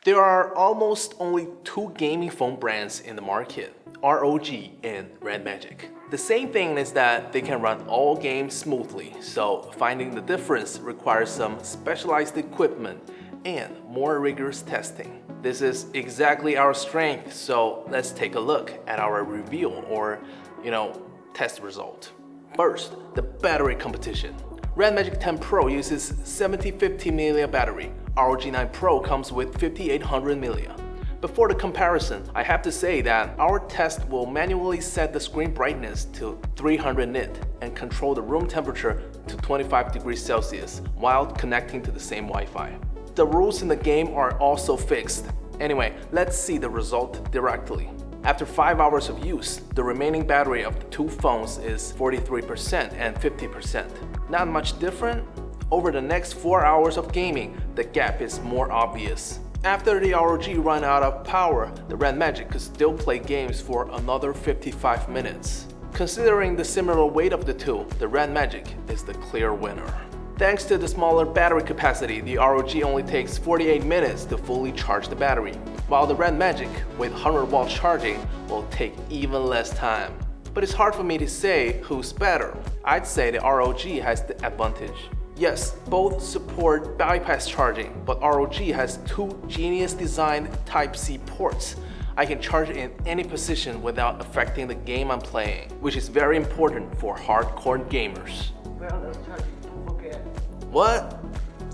There are almost only two gaming phone brands in the market, ROG and REDMAGIC. The same thing is that they can run all games smoothly, so finding the difference requires some specialized equipment and more rigorous testing. This is exactly our strength, so let's take a look at our review or, test result. First, the battery competition. REDMAGIC 10 Pro uses 7050 mAh battery. ROG 9 Pro comes with 5800 mAh. Before the comparison, I have to say that our test will manually set the screen brightness to 300 nit and control the room temperature to 25 degrees Celsius while connecting to the same Wi-Fi. The rules in the game are also fixed. Anyway, let's see the result directly. After 5 hours of use, the remaining battery of the two phones is 43% and 50%. Not much different. Over the next 4 hours of gaming, the gap is more obvious. After the ROG ran out of power, the REDMAGIC could still play games for another 55 minutes. Considering the similar weight of the two, the REDMAGIC is the clear winner. Thanks to the smaller battery capacity, the ROG only takes 48 minutes to fully charge the battery, while the REDMAGIC with 100-watt charging will take even less time. But it's hard for me to say who's better. I'd say the ROG has the advantage. Yes, both support bypass charging, but ROG has two genius-designed Type-C ports. I can charge in any position without affecting the game I'm playing, which is very important for hardcore gamers. Well, let's charge it. Okay. What?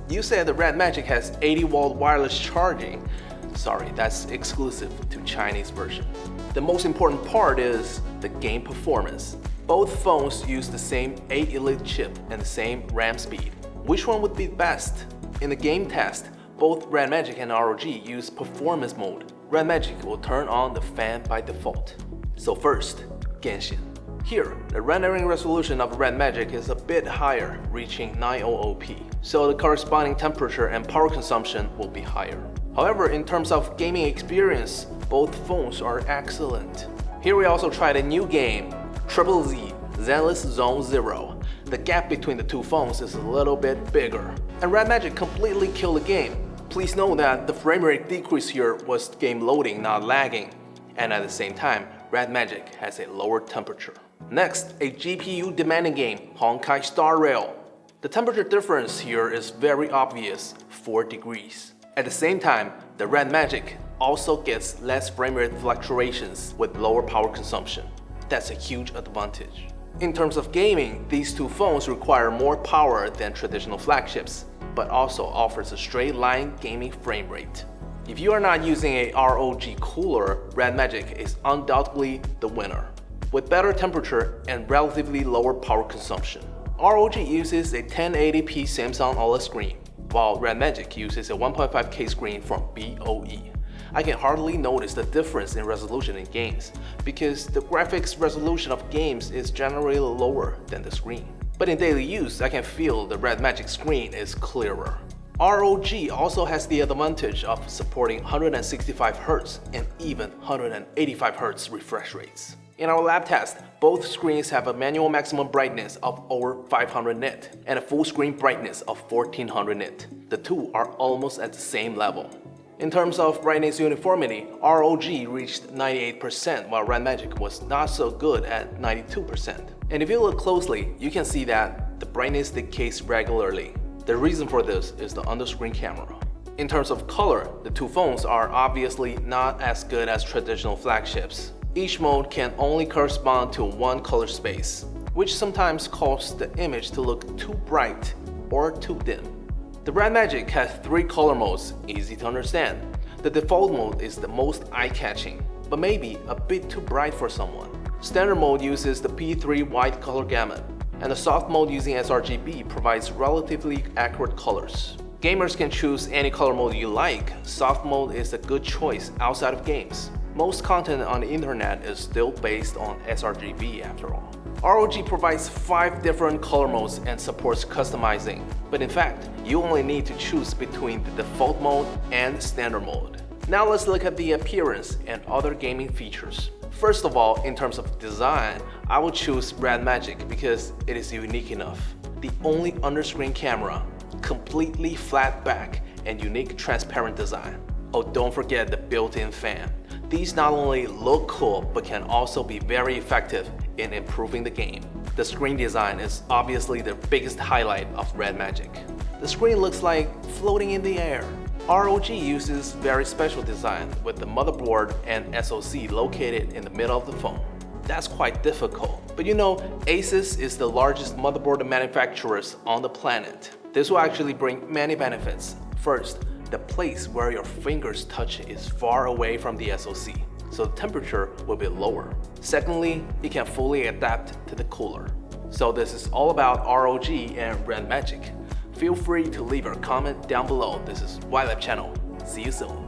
You said the REDMAGIC has 80-watt wireless charging. Sorry, that's exclusive to Chinese version. The most important part is the game performance. Both phones use the same 8 Elite chip and the same RAM speed. Which one would be best? In the game test, both REDMAGIC and ROG use performance mode. REDMAGIC will turn on the fan by default. So first, Genshin. Here, the rendering resolution of REDMAGIC is a bit higher, reaching 900p, so the corresponding temperature and power consumption will be higher. However, in terms of gaming experience, both phones are excellent. Here we also tried a new game, Triple Z, Zenless Zone Zero. The gap between the two phones is a little bit bigger, and REDMAGIC completely killed the game. Please note that the frame rate decrease here was game loading, not lagging, and at the same time, REDMAGIC has a lower temperature. Next, a GPU demanding game, Honkai Star Rail. The temperature difference here is very obvious, 4 degrees. At the same time, the REDMAGIC also gets less frame rate fluctuations with lower power consumption. That's a huge advantage. In terms of gaming, these two phones require more power than traditional flagships, but also offers a straight line gaming frame rate. If you are not using a ROG cooler, REDMAGIC is undoubtedly the winner, with better temperature and relatively lower power consumption. ROG uses a 1080p Samsung OLED screen, while REDMAGIC uses a 1.5K screen from BOE. I can hardly notice the difference in resolution in games, because the graphics resolution of games is generally lower than the screen. But in daily use, I can feel the REDMAGIC screen is clearer. ROG also has the advantage of supporting 165Hz and even 185Hz refresh rates. In our lab test, both screens have a manual maximum brightness of over 500 nit and a full screen brightness of 1400 nit. The two are almost at the same level. In terms of brightness uniformity, ROG reached 98%, while REDMAGIC was not so good at 92%. And if you look closely, you can see that the brightness decays regularly. The reason for this is the under-screen camera. In terms of color, the two phones are obviously not as good as traditional flagships. Each mode can only correspond to one color space, which sometimes causes the image to look too bright or too dim. The REDMAGIC has 3 color modes, easy to understand. The default mode is the most eye-catching, but maybe a bit too bright for someone. Standard mode uses the P3 wide color gamut, and the soft mode using sRGB provides relatively accurate colors. Gamers can choose any color mode you like. Soft mode is a good choice outside of games. Most content on the internet is still based on sRGB after all. ROG provides 5 different color modes and supports customizing, but in fact, you only need to choose between the default mode and standard mode. Now let's look at the appearance and other gaming features. First of all, in terms of design, I would choose REDMAGIC because it is unique enough. The only under-screen camera, completely flat back, and unique transparent design. Oh, don't forget the built-in fan. These not only look cool, but can also be very effective in improving the game. The screen design is obviously the biggest highlight of REDMAGIC. The screen looks like floating in the air. ROG uses very special design with the motherboard and SoC located in the middle of the phone. That's quite difficult, but you know, Asus is the largest motherboard manufacturers on the planet. This will actually bring many benefits. First, the place where your fingers touch is far away from the SoC, so the temperature will be lower. Secondly, it can fully adapt to the cooler. So this is all about ROG and REDMAGIC. Feel free to leave your comment down below. This is YLab Channel. See you soon.